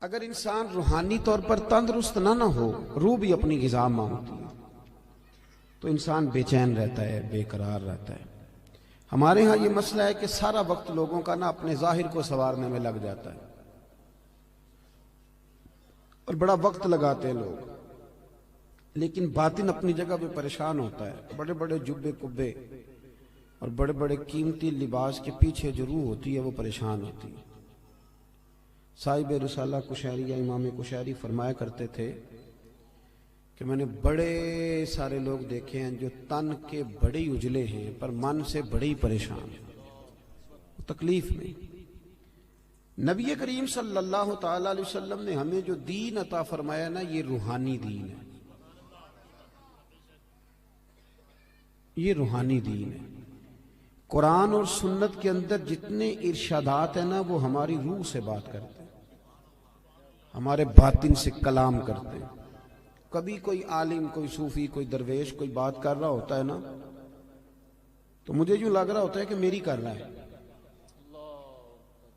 اگر انسان روحانی طور پر تندرست نہ ہو، روح بھی اپنی غذا مانگتی ہے، تو انسان بے چین رہتا ہے، بے قرار رہتا ہے۔ ہمارے ہاں یہ مسئلہ ہے کہ سارا وقت لوگوں کا نا اپنے ظاہر کو سنوارنے میں لگ جاتا ہے، اور بڑا وقت لگاتے ہیں لوگ، لیکن باطن اپنی جگہ پہ پریشان ہوتا ہے۔ بڑے بڑے جبے کبے اور بڑے بڑے قیمتی لباس کے پیچھے جو روح ہوتی ہے وہ پریشان ہوتی ہے۔ صاحب رسالہ قشیریہ امام قشیری فرمایا کرتے تھے کہ میں نے بڑے سارے لوگ دیکھے ہیں جو تن کے بڑے اجلے ہیں پر من سے بڑے ہی پریشان ہیں، تکلیف میں۔ نبی کریم صلی اللہ تعالی علیہ وسلم نے ہمیں جو دین عطا فرمایا نا، یہ روحانی دین ہے، یہ روحانی دین ہے۔ قرآن اور سنت کے اندر جتنے ارشادات ہیں نا، وہ ہماری روح سے بات کرتے ہیں، ہمارے باطن سے کلام کرتے ہیں۔ کبھی کوئی عالم، کوئی صوفی، کوئی درویش کوئی بات کر رہا ہوتا ہے نا، تو مجھے یوں لگ رہا ہوتا ہے کہ میری کر رہا ہے،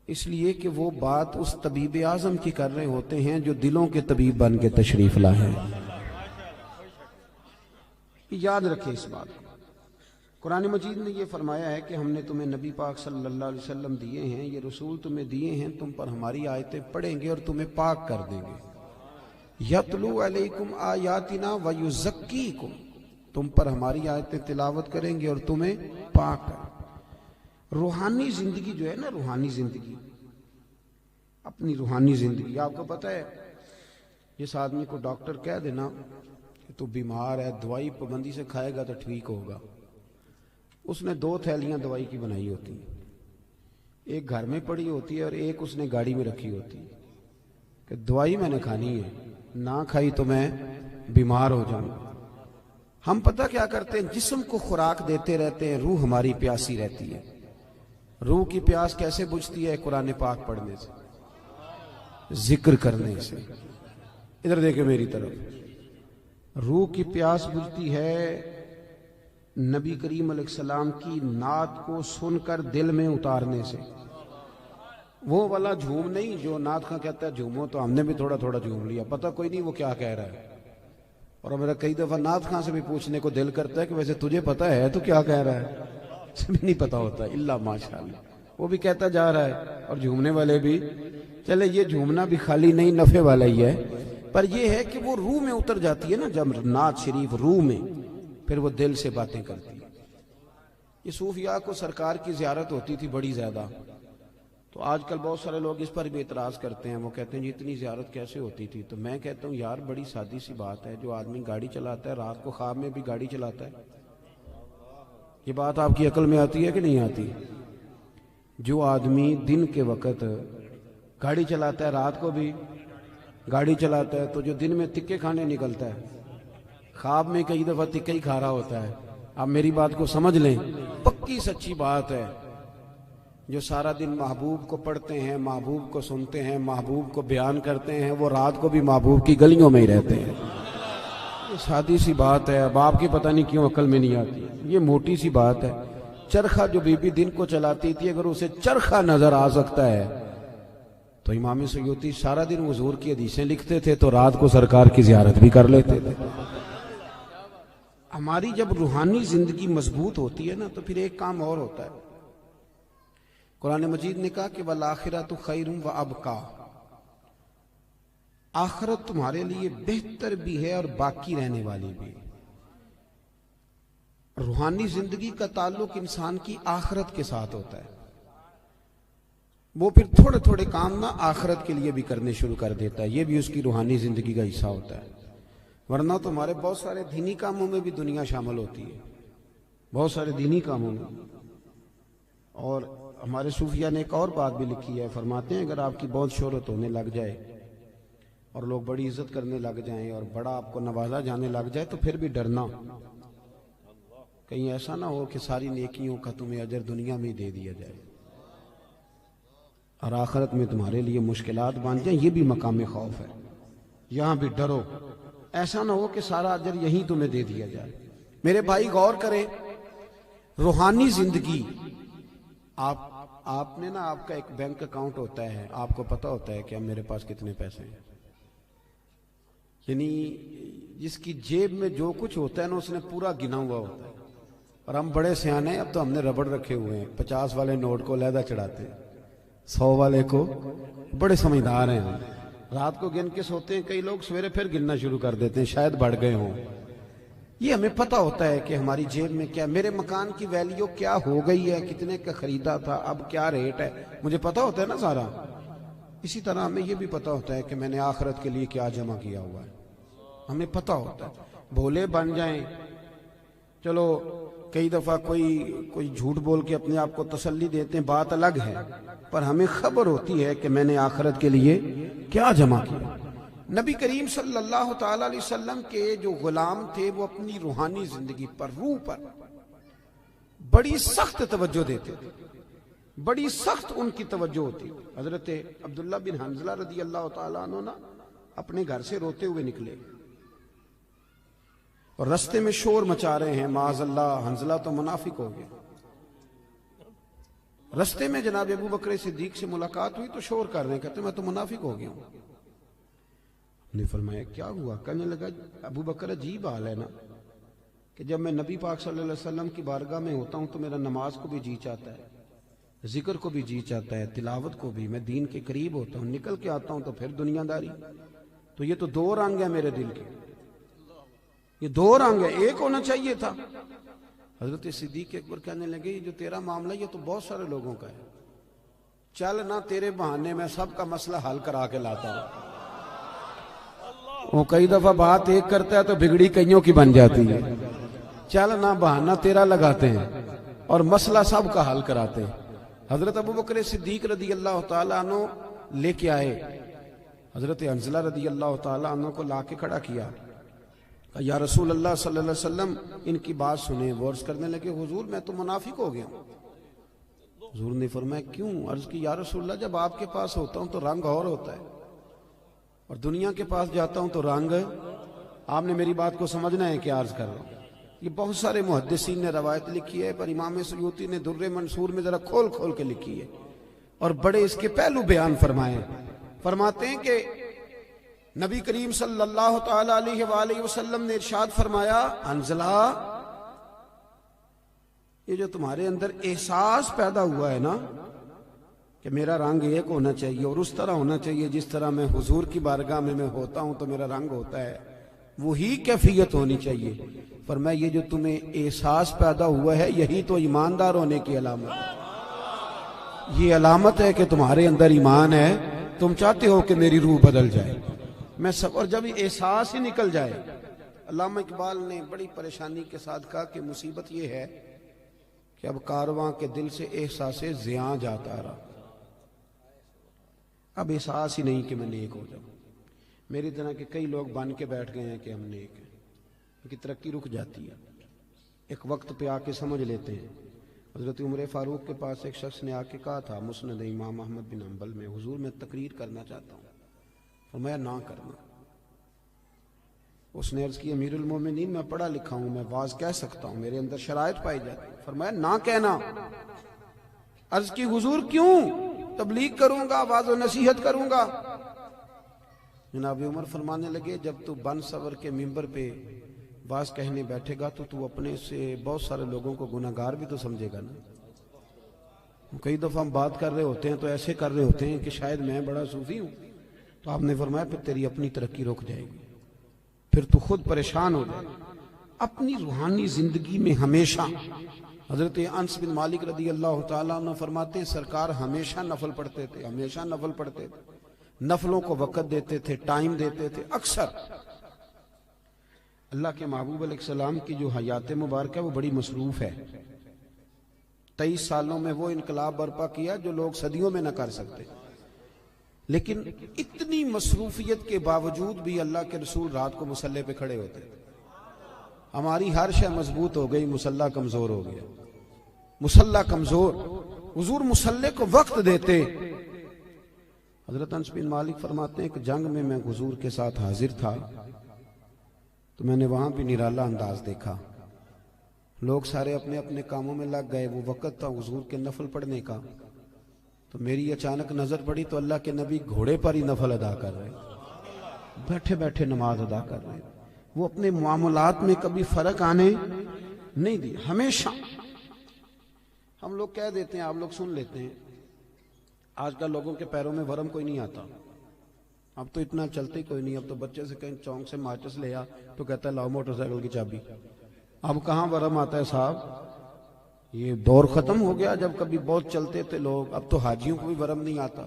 اس لیے کہ وہ بات اس طبیب اعظم کی کر رہے ہوتے ہیں جو دلوں کے طبیب بن کے تشریف لائے ہیں۔ یاد رکھیں اس بات کو۔ قرآن مجید نے یہ فرمایا ہے کہ ہم نے تمہیں نبی پاک صلی اللہ علیہ وسلم دیے ہیں، یہ رسول تمہیں دیے ہیں، تم پر ہماری آیتیں پڑھیں گے اور تمہیں پاک کر دیں گے۔ یتلو علیکم آیاتنا ویزکیکم، تم پر ہماری آیتیں تلاوت کریں گے اور تمہیں پاک کریں گے۔ روحانی زندگی جو ہے نا، روحانی زندگی، اپنی روحانی زندگی، آپ کو پتہ ہے جس آدمی کو ڈاکٹر کہہ دینا کہ تو بیمار ہے، دوائی پابندی سے کھائے گا تو ٹھیک ہوگا، اس نے 2 تھیلیاں دوائی کی بنائی ہوتی ہیں، ایک گھر میں پڑی ہوتی ہے اور ایک اس نے گاڑی میں رکھی ہوتی ہے کہ دوائی میں نے کھانی ہے، نہ کھائی تو میں بیمار ہو جاؤں گا۔ ہم پتہ کیا کرتے ہیں، جسم کو خوراک دیتے رہتے ہیں، روح ہماری پیاسی رہتی ہے۔ روح کی پیاس کیسے بجھتی ہے؟ قرآن پاک پڑھنے سے، ذکر کرنے سے۔ ادھر دیکھیں میری طرف، روح کی پیاس بجھتی ہے نبی کریم علیہ السلام کی نعت کو سن کر دل میں اتارنے سے۔ وہ والا جھوم نہیں جو نعت خاں کہتا ہے جھومو، تو ہم نے بھی تھوڑا تھوڑا جھوم لیا، پتہ کوئی نہیں وہ کیا کہہ رہا ہے، اور میرا کئی دفعہ نعت خاں سے بھی پوچھنے کو دل کرتا ہے کہ ویسے تجھے پتہ ہے تو کیا کہہ رہا ہے، اسے بھی نہیں پتہ ہوتا الا ماشاءاللہ، وہ بھی کہتا جا رہا ہے اور جھومنے والے بھی۔ چلے یہ جھومنا بھی خالی نہیں، نفع والا ہی ہے، پر یہ ہے کہ وہ روح میں اتر جاتی ہے نا جب نعت شریف روح میں، پھر وہ دل سے باتیں کرتی ہے۔ یہ صوفیاء کو سرکار کی زیارت ہوتی تھی بڑی زیادہ، تو آج کل بہت سارے لوگ اس پر بھی اعتراض کرتے ہیں، وہ کہتے ہیں جی اتنی زیارت کیسے ہوتی تھی؟ تو میں کہتا ہوں یار بڑی سادی سی بات ہے، جو آدمی گاڑی چلاتا ہے رات کو خواب میں بھی گاڑی چلاتا ہے، یہ بات آپ کی عقل میں آتی ہے کہ نہیں آتی؟ جو آدمی دن کے وقت گاڑی چلاتا ہے رات کو بھی گاڑی چلاتا ہے، تو جو دن میں تکے کھانے نکلتا ہے خواب میں کئی دفعہ تکے ہی کھا رہا ہوتا ہے۔ آپ میری بات کو سمجھ لیں، پکی سچی بات ہے۔ جو سارا دن محبوب کو پڑھتے ہیں، محبوب کو سنتے ہیں، محبوب کو بیان کرتے ہیں، وہ رات کو بھی محبوب کی گلیوں میں ہی رہتے ہیں۔ یہ سادی سی بات ہے، اب آپ کی پتہ نہیں کیوں عقل میں نہیں آتی، یہ موٹی سی بات ہے۔ چرخہ جو بی بی دن کو چلاتی تھی، اگر اسے چرخہ نظر آ سکتا ہے تو امام سیوطی سارا دن حضور کی حدیثیں لکھتے تھے تو رات کو سرکار کی زیارت بھی کر لیتے تھے۔ ہماری جب روحانی زندگی مضبوط ہوتی ہے نا، تو پھر ایک کام اور ہوتا ہے۔ قرآن مجید نے کہا کہ وَالْآخِرَةُ خَيْرٌ وَأَبْقَىٰ، آخرت تمہارے لیے بہتر بھی ہے اور باقی رہنے والی بھی۔ روحانی زندگی کا تعلق انسان کی آخرت کے ساتھ ہوتا ہے، وہ پھر تھوڑے تھوڑے کام نا آخرت کے لیے بھی کرنے شروع کر دیتا ہے، یہ بھی اس کی روحانی زندگی کا حصہ ہوتا ہے۔ ورنہ تو ہمارے بہت سارے دینی کاموں میں بھی دنیا شامل ہوتی ہے، بہت سارے دینی کاموں میں۔ اور ہمارے صوفیاء نے ایک اور بات بھی لکھی ہے، فرماتے ہیں اگر آپ کی بہت شہرت ہونے لگ جائے اور لوگ بڑی عزت کرنے لگ جائیں اور بڑا آپ کو نوازا جانے لگ جائے، تو پھر بھی ڈرنا، کہیں ایسا نہ ہو کہ ساری نیکیوں کا تمہیں اجر دنیا میں دے دیا جائے اور آخرت میں تمہارے لیے مشکلات بن جائیں، یہ بھی مقام خوف ہے۔ یہاں بھی ڈرو، ایسا نہ ہو کہ سارا اجر یہیں تمہیں دے دیا جائے۔ میرے بھائی غور کریں، روحانی زندگی آپ نے نا آپ کا ایک بینک اکاؤنٹ ہوتا ہے, آپ کو پتا ہوتا ہے کہ اب میرے پاس کتنے پیسے ہیں, یعنی جس کی جیب میں جو کچھ ہوتا ہے نا اس نے پورا گنا ہوا ہوتا ہے. اور ہم بڑے سیانے ہیں, اب تو ہم نے ربڑ رکھے ہوئے ہیں, 50 والے نوٹ کو علیحدہ چڑھاتے ہیں, 100 والے کو, بڑے سمجھدار ہیں ہم. رات کو گن کے سوتے ہیں کئی لوگ, سویرے پھر گننا شروع کر دیتے ہیں, شاید بڑھ گئے ہوں. یہ ہمیں پتہ ہوتا ہے کہ ہماری جیب میں کیا, میرے مکان کی ویلیو کیا ہو گئی ہے, کتنے کا خریدا تھا, اب کیا ریٹ ہے, مجھے پتہ ہوتا ہے نا سارا. اسی طرح ہمیں یہ بھی پتہ ہوتا ہے کہ میں نے آخرت کے لیے کیا جمع کیا ہوا ہے, ہمیں پتہ ہوتا ہے. بھولے بن جائیں, چلو کئی دفعہ کوئی جھوٹ بول کے اپنے آپ کو تسلی دیتے ہیں, بات الگ ہے, پر ہمیں خبر ہوتی ہے کہ میں نے آخرت کے لیے کیا جمع کیا. نبی کریم صلی اللہ تعالی علیہ وسلم کے جو غلام تھے وہ اپنی روحانی زندگی پر, روح پر بڑی سخت توجہ دیتے تھے, بڑی سخت ان کی توجہ ہوتی. حضرت عبداللہ بن حنظلہ رضی اللہ تعالیٰ عنہ نا اپنے گھر سے روتے ہوئے نکلے اور رستے میں شور مچا رہے ہیں, معاذ اللہ حنظلہ تو منافق ہو گیا. رستے میں جناب ابو بکر صدیق سے ملاقات ہوئی تو شور کر رہے ہیں, کہتے میں تو منافق ہو گیا ہوں. نے فرمایا کیا ہوا؟ کہنے لگا ابو بکر عجیب حال ہے نا کہ جب میں نبی پاک صلی اللہ علیہ وسلم کی بارگاہ میں ہوتا ہوں تو میرا نماز کو بھی جی چاہتا ہے, ذکر کو بھی جی چاہتا ہے, تلاوت کو بھی, میں دین کے قریب ہوتا ہوں, نکل کے آتا ہوں تو پھر دنیا داری. تو یہ تو 2 رنگ ہیں میرے دل کے, یہ 2 رنگ ہے, ایک ہونا چاہیے تھا. حضرت صدیق اکبر کہنے لگے یہ جو تیرا معاملہ یہ تو بہت سارے لوگوں کا ہے, چل نہ تیرے بہانے میں سب کا مسئلہ حل کرا کے لاتا ہوں. وہ کئی دفعہ بات ایک کرتا ہے تو بگڑی کئیوں کی بن جاتی ہے, چل نہ بہانہ تیرا لگاتے ہیں اور مسئلہ سب کا حل کراتے ہیں. حضرت ابو بکر صدیق رضی اللہ تعالیٰ عنہ لے کے آئے, حضرت حنظلہ رضی اللہ تعالیٰ عنہ کو لا کے کھڑا کیا, یا رسول اللہ صلی اللہ علیہ وسلم ان کی بات سنیں. وہ عرض کرنے لگے حضور میں تو منافق ہو گیا ہوں. حضور نے فرمایا کیوں؟ عرض کی یا رسول اللہ جب آپ کے پاس ہوتا ہوں تو رنگ اور ہوتا ہے اور دنیا کے پاس جاتا ہوں تو رنگ. آپ نے میری بات کو سمجھنا ہے کہ عرض کر رہا ہوں. یہ بہت سارے محدثین نے روایت لکھی ہے, پر امام سیوطی نے در منصور میں ذرا کھول کھول کے لکھی ہے اور بڑے اس کے پہلو بیان فرمائے. فرماتے ہیں کہ نبی کریم صلی اللہ تعالی علیہ وآلہ وسلم نے ارشاد فرمایا حنظلہ یہ جو تمہارے اندر احساس پیدا ہوا ہے نا کہ میرا رنگ ایک ہونا چاہیے اور اس طرح ہونا چاہیے جس طرح میں حضور کی بارگاہ میں ہوتا ہوں تو میرا رنگ ہوتا ہے, وہی کیفیت ہونی چاہیے. فرمایا یہ جو تمہیں احساس پیدا ہوا ہے یہی تو ایماندار ہونے کی علامت ہے, یہ علامت ہے کہ تمہارے اندر ایمان ہے, تم چاہتے ہو کہ میری روح بدل جائے. میں سب, اور جب احساس ہی نکل جائے. علامہ اقبال نے بڑی پریشانی کے ساتھ کہا کہ مصیبت یہ ہے کہ اب کارواں کے دل سے احساس زیاں جاتا رہا, اب احساس ہی نہیں کہ میں نیک ہو جاؤں. میری طرح کے کئی لوگ بن کے بیٹھ گئے ہیں کہ ہم نیک ہیں, ان کی ترقی رک جاتی ہے, ایک وقت پہ آ کے سمجھ لیتے ہیں. حضرت عمر فاروق کے پاس ایک شخص نے آ کے کہا تھا مسند امام احمد بن حنبل میں, حضور میں تقریر کرنا چاہتا ہوں. فرمایا نہ کرنا. اس نے عرض کی امیر المومنین میں پڑھا لکھا ہوں, میں واز کہہ سکتا ہوں, میرے اندر شرائط پائی جاتی. فرمایا نہ کہنا. عرض کی حضور کیوں؟ تبلیغ کروں گا, واز و نصیحت کروں گا. جناب عمر فرمانے لگے جب تو بن سور کے ممبر پہ واز کہنے بیٹھے گا تو اپنے سے بہت سارے لوگوں کو گناہگار بھی تو سمجھے گا نا. کئی دفعہ ہم بات کر رہے ہوتے ہیں تو ایسے کر رہے ہوتے ہیں کہ شاید میں بڑا صوفی ہوں. تو آپ نے فرمایا پھر تیری اپنی ترقی رک جائے گی, پھر تو خود پریشان ہو جائے. اپنی روحانی زندگی میں ہمیشہ, حضرت انس بن مالک رضی اللہ تعالیٰ عنہ فرماتے ہیں سرکار ہمیشہ نفل پڑھتے تھے, ہمیشہ نفل پڑھتے تھے, نفلوں کو وقت دیتے تھے, ٹائم دیتے تھے. اکثر اللہ کے محبوب علیہ السلام کی جو حیات مبارکہ ہے وہ بڑی مصروف ہے. 23 سالوں میں وہ انقلاب برپا کیا جو لوگ صدیوں میں نہ کر سکتے. لیکن اتنی مصروفیت کے باوجود بھی اللہ کے رسول رات کو مصلی پہ کھڑے ہوتے. ہماری ہر شے مضبوط ہو گئی, مصلی کمزور ہو گیا. مصلی کمزور, حضور مصلی کو وقت دیتے. حضرت انس بن مالک فرماتے ہیں کہ جنگ میں حضور کے ساتھ حاضر تھا تو میں نے وہاں بھی نرالا انداز دیکھا. لوگ سارے اپنے اپنے کاموں میں لگ گئے. وہ وقت تھا حضور کے نفل پڑھنے کا. تو میری اچانک نظر پڑی تو اللہ کے نبی گھوڑے پر ہی نفل ادا کر رہے، بیٹھے بیٹھے نماز ادا کر رہے. وہ اپنے معاملات میں کبھی فرق آنے نہیں دی. ہمیشہ ہم لوگ کہہ دیتے ہیں، آپ لوگ سن لیتے ہیں، آج کل لوگوں کے پیروں میں ورم کوئی نہیں آتا. اب تو اتنا چلتے کوئی نہیں. اب تو بچے سے کہیں چونک سے ماچس لے آ تو کہتا ہے لاؤ موٹر سائیکل کی چابی. اب کہاں ورم آتا ہے صاحب؟ یہ دور ختم ہو گیا جب کبھی بہت چلتے تھے لوگ. اب تو حاجیوں کو بھی ورم نہیں آتا،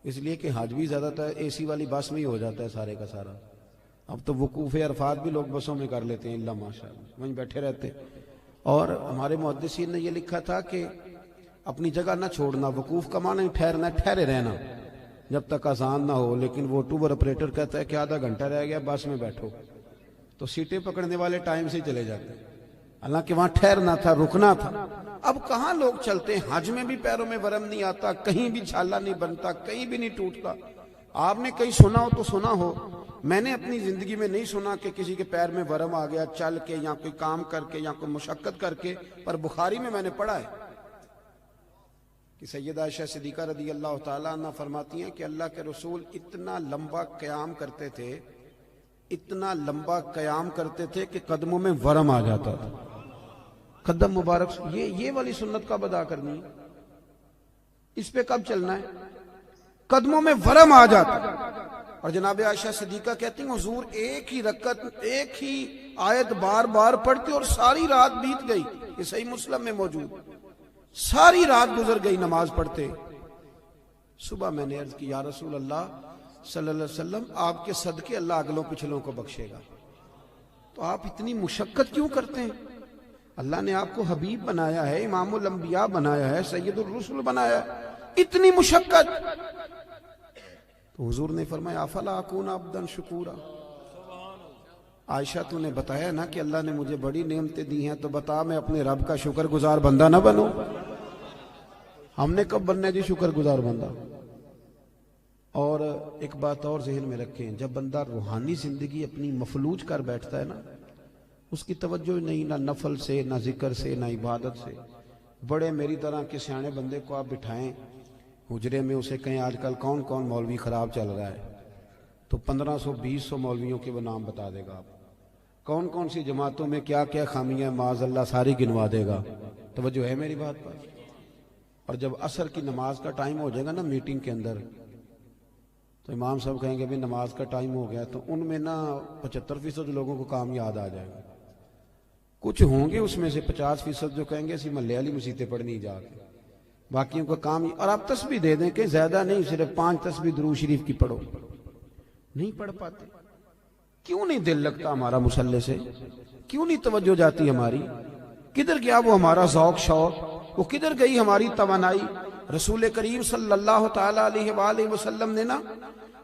اس لیے کہ حاج بھی زیادہ تر اے سی والی بس میں ہی ہو جاتا ہے سارے کا سارا. اب تو وقوف عرفات بھی لوگ بسوں میں کر لیتے ہیں، اللہ ماشاءاللہ وہیں بیٹھے رہتے. اور ہمارے محدثین نے یہ لکھا تھا کہ اپنی جگہ نہ چھوڑنا، وقوف کا معنی ٹھہرنا، ٹھہرے رہنا جب تک اذان نہ ہو. لیکن وہ ٹور آپریٹر کہتا ہے کہ آدھا گھنٹہ رہ گیا بس میں بیٹھو، تو سیٹیں پکڑنے والے ٹائم سے چلے جاتے ہیں، حالانکہ وہاں ٹھہرنا تھا، رکنا تھا. اب کہاں لوگ چلتے ہیں؟ حج میں بھی پیروں میں ورم نہیں آتا، کہیں بھی چھالا نہیں بنتا، کہیں بھی نہیں ٹوٹتا. آپ نے کہیں سنا ہو تو سنا ہو، میں نے اپنی زندگی میں نہیں سنا کہ کسی کے پیر میں ورم آ گیا چل کے یا کوئی کام کر کے یا کوئی مشقت کر کے. پر بخاری میں نے پڑھا ہے کہ سیدہ عائشہ صدیقہ رضی اللہ تعالیٰ عنہ فرماتی ہیں کہ اللہ کے رسول اتنا لمبا قیام کرتے تھے، اتنا لمبا قیام کرتے تھے کہ قدموں میں ورم آ جاتا تھا. قدم مبارک یہ والی سنت کب ادا کرنی ہے؟ اس پہ کب چلنا ہے؟ قدموں میں ورم آ جاتا. اور جناب عائشہ صدیقہ کہتی ہیں حضور ایک ہی رکعت ایک ہی آیت بار بار پڑھتے اور ساری رات بیت گئی. یہ صحیح مسلم میں موجود، ساری رات گزر گئی نماز پڑھتے. صبح میں نے عرض کی یا رسول اللہ صلی اللہ علیہ وسلم، آپ کے صدقے اللہ اگلوں پچھلوں کو بخشے گا، تو آپ اتنی مشقت کیوں کرتے ہیں؟ اللہ نے آپ کو حبیب بنایا ہے، امام الانبیاء بنایا ہے، سید الرسل بنایا ہے، اتنی مشقت. تو حضور نے فرمایا افلا اکون عبدا شکورا. عائشہ تو نے بتایا نا کہ اللہ نے مجھے بڑی نعمتیں دی ہیں، تو بتا میں اپنے رب کا شکر گزار بندہ نہ بنوں؟ ہم نے کب بننا ہے جی شکر گزار بندہ؟ اور ایک بات اور ذہن میں رکھیں، جب بندہ روحانی زندگی اپنی مفلوج کر بیٹھتا ہے نا، اس کی توجہ نہیں نہ نفل سے، نہ ذکر سے، نہ عبادت سے. بڑے میری طرح کے سیانے بندے کو آپ بٹھائیں حجرے میں، اسے کہیں آج کل کون کون مولوی خراب چل رہا ہے، تو 1500-2000 مولویوں کے وہ نام بتا دے گا. آپ کون کون سی جماعتوں میں کیا کیا خامیاں معاذ اللہ ساری گنوا دے گا. توجہ ہے میری بات پر؟ اور جب عصر کی نماز کا ٹائم ہو جائے گا نا میٹنگ کے اندر، تو امام صاحب کہیں گے بھی نماز کا ٹائم ہو گیا، تو ان میں نا 75% لوگوں کو کام یاد آ جائے گا. کچھ ہوں گے اس میں سے 50% جو کہیں گے اسی محلے والی مسیتیں پڑھنی جا کے، باقیوں کا کام. اور آپ تسبیح دے دیں کہ زیادہ نہیں، صرف 5 تسبیح درود شریف کی پڑھو. نہیں پڑھ پاتے. کیوں نہیں دل لگتا ہمارا مصلی سے؟ کیوں نہیں توجہ جاتی ہماری؟ کدھر گیا وہ ہمارا ذوق شوق؟ وہ کدھر گئی ہماری توانائی؟ رسول کریم صلی اللہ تعالیٰ علیہ وآلہ وسلم نے نا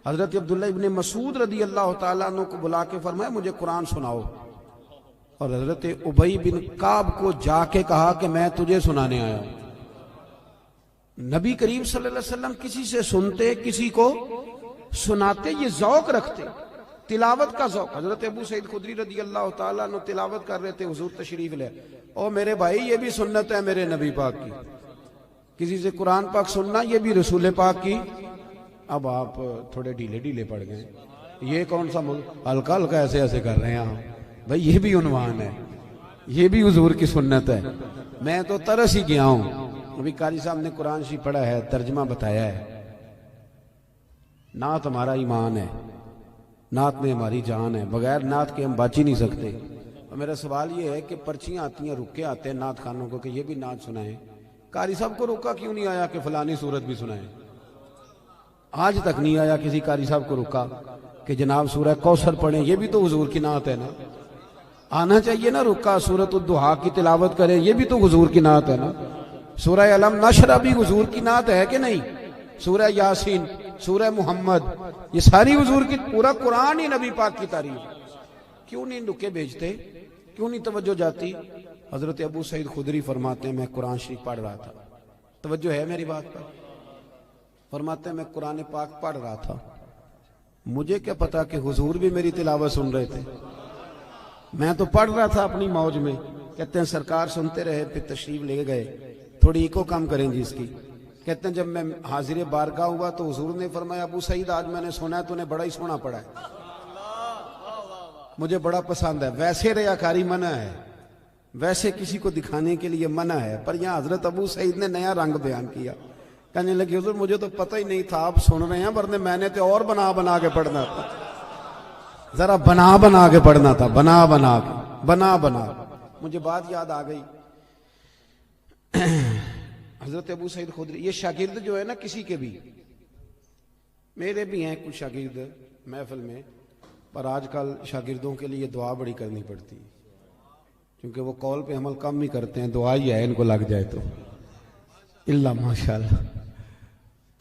حضرت عبداللہ ابن مسعود رضی اللہ تعالیٰ عنہ کو بلا کے فرمایا مجھے قرآن سناؤ. اور حضرت ابی بن کعب کو جا کے کہا کہ میں تجھے سنانے آیا ہوں. نبی کریم صلی اللہ علیہ وسلم کسی سے سنتے، کسی کو سناتے، یہ ذوق رکھتے، تلاوت کا ذوق. حضرت ابو سعید خدری رضی اللہ تعالیٰ عنہ تلاوت کر رہے تھے، حضور تشریف لے. او میرے بھائی یہ بھی سنت ہے میرے نبی پاک کی، کسی سے قرآن پاک سننا یہ بھی رسول پاک کی. اب آپ تھوڑے ڈھیلے پڑ گئے. یہ کون سا ہلکا ہلکا ایسے ایسے کر رہے ہیں آپ؟ بھائی یہ بھی عنوان ہے، یہ بھی حضور کی سنت ہے. میں تو ترس ہی گیا ہوں. ابھی قاری صاحب نے قرآن شریف پڑھا ہے، ترجمہ بتایا ہے. نعت ہمارا ایمان ہے، نعت میں ہماری جان ہے، بغیر نعت کے ہم بچ ہی نہیں سکتے. اور میرا سوال یہ ہے کہ پرچیاں آتی ہیں، رکے آتے ہیں نعت خانوں کو کہ یہ بھی نعت سنائیں. قاری صاحب کو روکا کیوں نہیں آیا کہ فلانی صورت بھی سنائیں؟ آج تک نہیں آیا کسی قاری صاحب کو روکا کہ جناب سورہ کوثر پڑھیں، یہ بھی تو حضور کی نعت ہے نا. آنا چاہیے نا رکا سورۃ الضحیٰ کی تلاوت کریں، یہ بھی تو حضور کی نعت ہے نا. سورہ علم نشرہ بھی حضور کی نعت ہے کہ نہیں؟ سورہ یاسین، سورہ محمد، یہ ساری حضور کی، پورا قرآن ہی نبی پاک کی تعریف. کیوں نہیں نکے بھیجتے؟ کیوں نہیں توجہ جاتی؟ حضرت ابو سعید خدری فرماتے ہیں میں قرآن شریف پڑھ رہا تھا. توجہ ہے میری بات پر؟ فرماتے ہیں میں قرآن پاک پڑھ رہا تھا، مجھے کیا پتا کہ حضور بھی میری تلاوت سن رہے تھے. میں تو پڑھ رہا تھا اپنی موج میں. کہتے ہیں سرکار سنتے رہے، پھر تشریف لے گئے. تھوڑی ایکو کم کریں جی اس کی. کہتے ہیں جب میں حاضر بارگاہ ہوا تو حضور نے فرمایا ابو سعید آج میں نے سنا ہے تو نے بڑا ہی سونا پڑا ہے، مجھے بڑا پسند ہے۔ ویسے ریاکاری منع ہے، ویسے کسی کو دکھانے کے لیے منع ہے، پر یہاں حضرت ابو سعید نے نیا رنگ بیان کیا، کہنے لگے حضور مجھے تو پتہ ہی نہیں تھا آپ سن رہے ہیں، ورنہ میں نے تو اور بنا بنا کے پڑھنا تھا، ذرا بنا بنا کے پڑھنا تھا، بنا بنا کے، بنا بنا۔ مجھے بات یاد آ گئی، حضرت ابو سعید خدری، یہ شاگرد جو ہے نا کسی کے بھی، میرے بھی ہیں کچھ شاگرد محفل میں، پر آج کل شاگردوں کے لیے دعا بڑی کرنی پڑتی ہے، کیونکہ وہ قول پہ عمل کم ہی کرتے ہیں، دعا ہی ہے ان کو لگ جائے تو اللہ ماشاءاللہ۔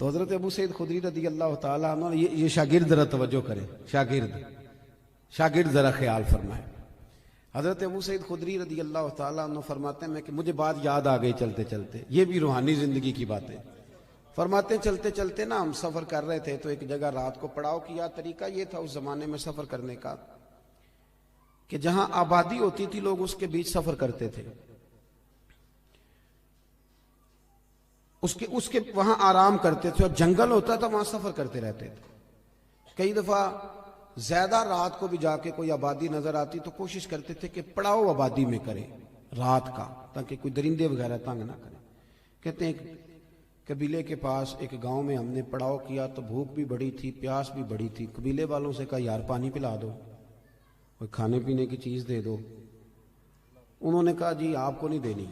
تو حضرت ابو سعید خدری رضی اللہ تعالیٰ عنہ، یہ شاگرد ذرا توجہ کریں، شاگرد ذرا خیال فرمائے۔ حضرت ابو سعید خدری رضی اللہ تعالیٰ عنہ فرماتے ہیں کہ مجھے بات یاد آ گئی چلتے چلتے، یہ بھی روحانی زندگی کی باتیں، فرماتے ہیں چلتے چلتے نا ہم سفر کر رہے تھے تو ایک جگہ رات کو پڑاؤ کیا۔ طریقہ یہ تھا اس زمانے میں سفر کرنے کا کہ جہاں آبادی ہوتی تھی لوگ اس کے بیچ سفر کرتے تھے، اس کے وہاں آرام کرتے تھے، اور جنگل ہوتا تھا وہاں سفر کرتے رہتے تھے۔ کئی دفعہ زیادہ رات کو بھی جا کے کوئی آبادی نظر آتی تو کوشش کرتے تھے کہ پڑاؤ آبادی میں کریں رات کا، تاکہ کوئی درندے وغیرہ تنگ نہ کریں۔ کہتے ہیں قبیلے کے پاس ایک گاؤں میں ہم نے پڑاؤ کیا تو بھوک بھی بڑی تھی، پیاس بھی بڑی تھی۔ قبیلے والوں سے کہا یار پانی پلا دو، کوئی کھانے پینے کی چیز دے دو۔ انہوں نے کہا جی آپ کو نہیں دینی،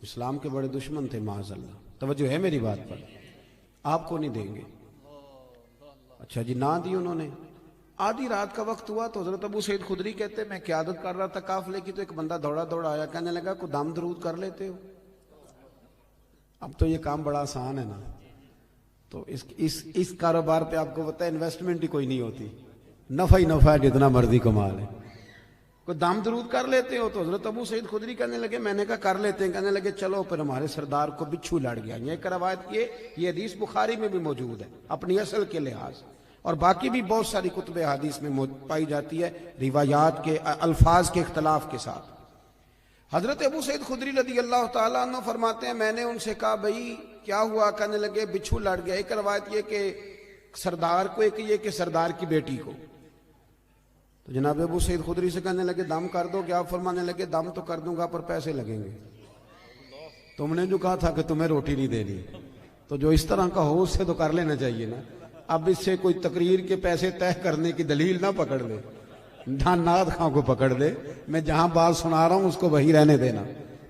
اسلام کے بڑے دشمن تھے معاذ اللہ، توجہ ہے میری بات پر، آپ کو نہیں دیں گے۔ اچھا جی نہ دی انہوں نے۔ آدھی رات کا وقت ہوا تو حضرت ابو سعید خدری کہتے میں قیادت کر رہا تھا قافلے کی، تو ایک بندہ دوڑا دوڑا آیا، کہنے لگا کوئی دم درود کر لیتے ہو؟ اب تو یہ کام بڑا آسان ہے نا، تو اس کاروبار پہ آپ کو پتہ ہے انویسٹمنٹ ہی کوئی نہیں ہوتی، نفع ہی نفع ہے، جتنا مرضی کما لے۔ کوئی دم درود کر لیتے ہو؟ تو حضرت ابو سعید خدری کہنے لگے، میں نے کہا کر لیتے ہیں۔ کہنے لگے چلو، پھر ہمارے سردار کو بچھو لڑ گیا۔ یہ ایک روایت، یہ حدیث بخاری میں بھی موجود ہے اپنی اصل کے لحاظ، اور باقی بھی بہت ساری کتب حدیث میں پائی جاتی ہے، روایات کے الفاظ کے اختلاف کے ساتھ۔ حضرت ابو سعید خدری رضی اللہ تعالیٰ عنہ فرماتے ہیں میں نے ان سے کہا بھائی کیا ہوا؟ کہنے لگے بچھو لڑ گیا۔ ایک روایت یہ کہ سردار کو، ایک یہ کہ سردار کی بیٹی کو۔ تو جناب ابو سعید خدری سے کہنے لگے دم کر دو کیا؟ فرمانے لگے دم تو کر دوں گا پر پیسے لگیں گے، تم نے جو کہا تھا کہ تمہیں روٹی نہیں دینی، تو جو اس طرح کا ہو اس سے تو کر لینا چاہیے نا۔ اب اس سے کوئی تقریر کے پیسے طے کرنے کی دلیل نہ پکڑ لے، ناد خاں کو پکڑ لے، میں جہاں بات سنا رہا ہوں اس کو وہی رہنے دینا،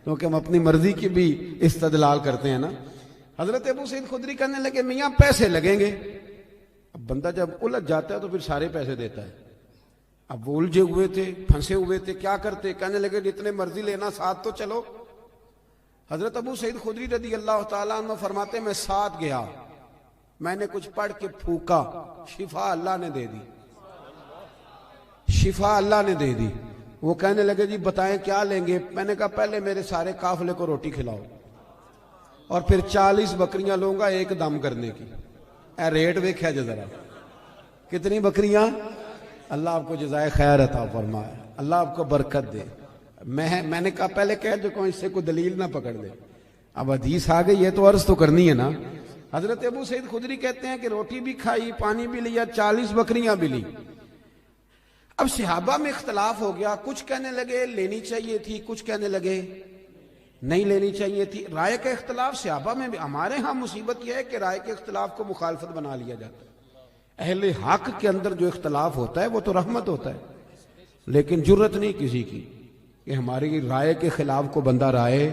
کیونکہ ہم اپنی مرضی کی بھی استدلال کرتے ہیں نا۔ حضرت ابو سعید خدری کہنے لگے میاں پیسے لگیں گے۔ اب بندہ جب الجھ جاتا ہے تو پھر سارے پیسے دیتا ہے۔ اب وہ الجھے ہوئے تھے، پھنسے ہوئے تھے، کیا کرتے؟ کہنے لگے جتنے مرضی لینا، ساتھ تو چلو۔ حضرت ابو سعید خدری رضی اللہ تعالیٰ عنہ فرماتے میں ساتھ گیا، میں نے کچھ پڑھ کے پھونکا، شفا اللہ نے دے دی، شفا اللہ نے دے دی۔ وہ کہنے لگے جی بتائیں کیا لیں گے؟ میں نے کہا پہلے میرے سارے قافلے کو روٹی کھلاؤ، اور پھر 40 بکریاں لوں گا ایک دم کرنے کی۔ اے ریٹ ویکھیا جی ذرا، کتنی بکریاں؟ اللہ آپ کو جزائے خیر عطا فرمائے، اللہ آپ کو برکت دے۔ میں نے کہا پہلے کہہ جو اس سے کوئی دلیل نہ پکڑ لے، اب حدیث آ گئی ہے تو عرض تو کرنی ہے نا۔ حضرت ابو سعید خدری کہتے ہیں کہ روٹی بھی کھائی، پانی بھی لیا، 40 بکریاں بھی لی۔ اب صحابہ میں اختلاف ہو گیا، کچھ کہنے لگے لینی چاہیے تھی، کچھ کہنے لگے نہیں لینی چاہیے تھی۔ رائے کا اختلاف صحابہ میں بھی۔ ہمارے ہاں مصیبت یہ ہے کہ رائے کے اختلاف کو مخالفت بنا لیا جاتا ہے۔ اہل حق کے اندر جو اختلاف ہوتا ہے وہ تو رحمت ہوتا ہے، لیکن جرت نہیں کسی کی کہ ہماری رائے کے خلاف کو بندہ رائے،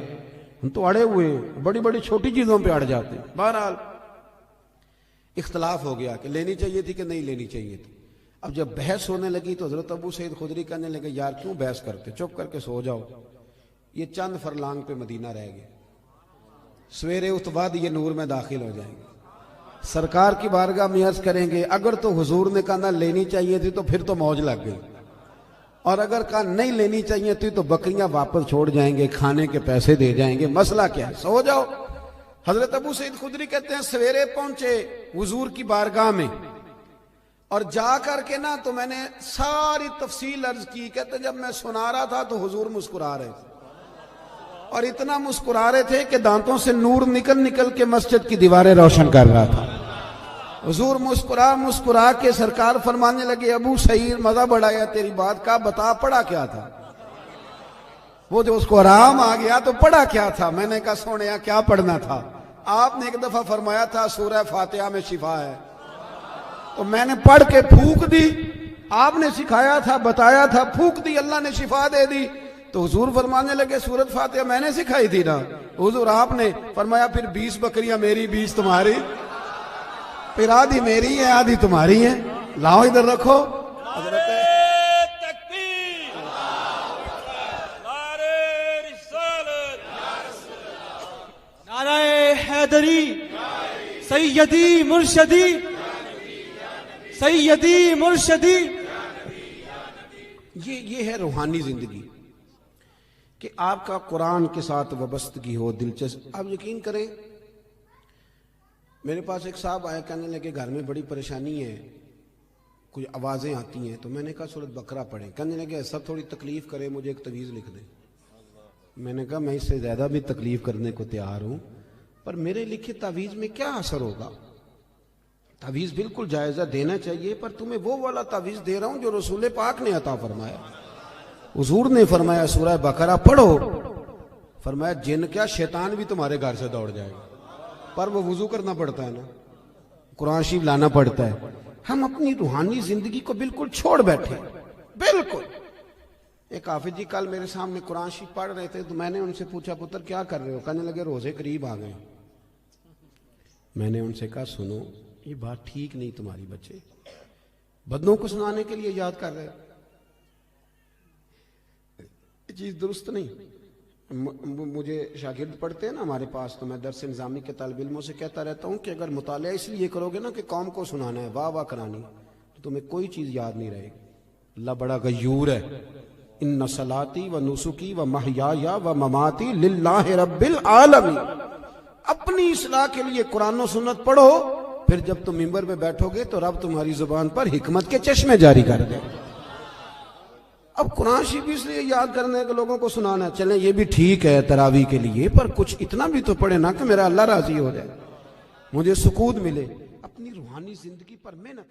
ہم تو اڑے ہوئے ہیں، بڑی بڑی چھوٹی چیزوں پہ اڑ جاتے ہیں۔ بہرحال اختلاف ہو گیا کہ لینی چاہیے تھی کہ نہیں لینی چاہیے تھی۔ اب جب بحث ہونے لگی تو حضرت ابو سعید خدری کہنے لگے یار کیوں بحث کرتے، چپ کر کے سو جاؤ، یہ چند فرلانگ پہ مدینہ رہ گئے، سویرے اتواد یہ نور میں داخل ہو جائیں گے، سرکار کی بارگاہ میں عرض کریں گے اگر تو حضور نے کہا نہ لینی چاہیے تھی تو پھر تو موج لگ گئی، اور اگر کہا نہیں لینی چاہیے تھی تو بکریاں واپس چھوڑ جائیں گے، کھانے کے پیسے دے جائیں گے، مسئلہ کیا ہے، سو جاؤ۔ حضرت ابو سعید خدری کہتے ہیں سویرے پہنچے حضور کی بارگاہ میں، اور جا کر کے نا تو میں نے ساری تفصیل عرض کی۔ کہتے ہیں جب میں سنا رہا تھا تو حضور مسکرا رہے تھے، اور اتنا مسکرا رہے تھے کہ دانتوں سے نور نکل نکل کے مسجد کی دیواریں روشن کر رہا تھا۔ حضور مسکرا کے سرکار فرمانے لگے ابو سعید مزہ بڑھایا تیری بات کا، بتا پڑھا کیا تھا؟ وہ جو اس کو آرام آ گیا تو پڑھا کیا تھا؟ میں نے کہا سونیا کیا پڑھنا تھا؟ آپ نے ایک دفعہ فرمایا تھا سورہ فاتحہ میں شفا ہے، تو میں نے پڑھ کے پھونک دی۔ آپ نے سکھایا تھا، بتایا تھا، پھونک دی، اللہ نے شفا دے دی۔ تو حضور فرمانے لگے سورۃ فاتحہ میں نے سکھائی تھی نا۔ حضور آپ نے فرمایا پھر 20 بکریاں میری 20 تمہاری، پھر آدھی میری ہے آدھی تمہاری ہے، لاؤ ادھر رکھو۔ حضرت نعرہ حیدری، سیدی مرشدی، سیدی مرشدی۔ یہ ہے روحانی زندگی کہ آپ کا قرآن کے ساتھ وابستگی ہو، دلچسپ۔ آپ یقین کریں میرے پاس ایک صاحب آئے، کہنے لگے گھر میں بڑی پریشانی ہے، کچھ آوازیں آتی ہیں، تو میں نے کہا سورۃ بقرہ پڑھیں۔ کہنے لگے ایسا تھوڑی تکلیف کرے، مجھے ایک تعویذ لکھ دیں۔ میں نے کہا میں اس سے زیادہ بھی تکلیف کرنے کو تیار ہوں، پر میرے لکھے تعویذ میں کیا اثر ہوگا؟ تعویذ بالکل جائزہ دینا چاہیے، پر تمہیں وہ والا تعویذ دے رہا ہوں جو رسول پاک نے عطا فرمایا۔ حضور نے فرمایا سورہ بقرہ پڑھو، فرمایا جن کیا شیطان بھی تمہارے گھر سے دوڑ جائے گا، پر وہ وضو کرنا پڑتا ہے نا، قرآن شریف لانا پڑتا ہے۔ ہم اپنی روحانی زندگی کو بالکل چھوڑ بیٹھے، بالکل۔ ایک حافظ جی کل میرے سامنے قرآن شریف پڑھ رہے تھے، تو میں نے ان سے پوچھا پتر کیا کر رہے ہو؟ کہنے لگے روزے قریب آ گئے۔ میں نے ان سے کہا سنو یہ بات ٹھیک نہیں تمہاری، بچے بدنوں کو سنانے کے لیے یاد کر رہے ہو، یہ چیز درست نہیں۔ مجھے شاگرد پڑھتے ہیں نا ہمارے پاس، تو میں درس نظامی کے طالب علموں سے کہتا رہتا ہوں کہ اگر مطالعہ اس لیے کرو گے نا کہ قوم کو سنانا ہے، واہ واہ کرانی، تو تمہیں کوئی چیز یاد نہیں رہے گی۔ اللہ بڑا غیور ہے۔ ان صلاتی و نسکی و محیای و مماتی للہ رب العالمین۔ اپنی اصلاح کے لیے قرآن و سنت پڑھو، پھر جب تم منبر پہ بیٹھو گے تو رب تمہاری زبان پر حکمت کے چشمے جاری کر دے۔ اب قرآن شریف اس لیے یاد کرنے کے لوگوں کو سنانا، چلیں یہ بھی ٹھیک ہے تراویح کے لیے، پر کچھ اتنا بھی تو پڑھے نا کہ میرا اللہ راضی ہو جائے، مجھے سکون ملے۔ اپنی روحانی زندگی پر محنت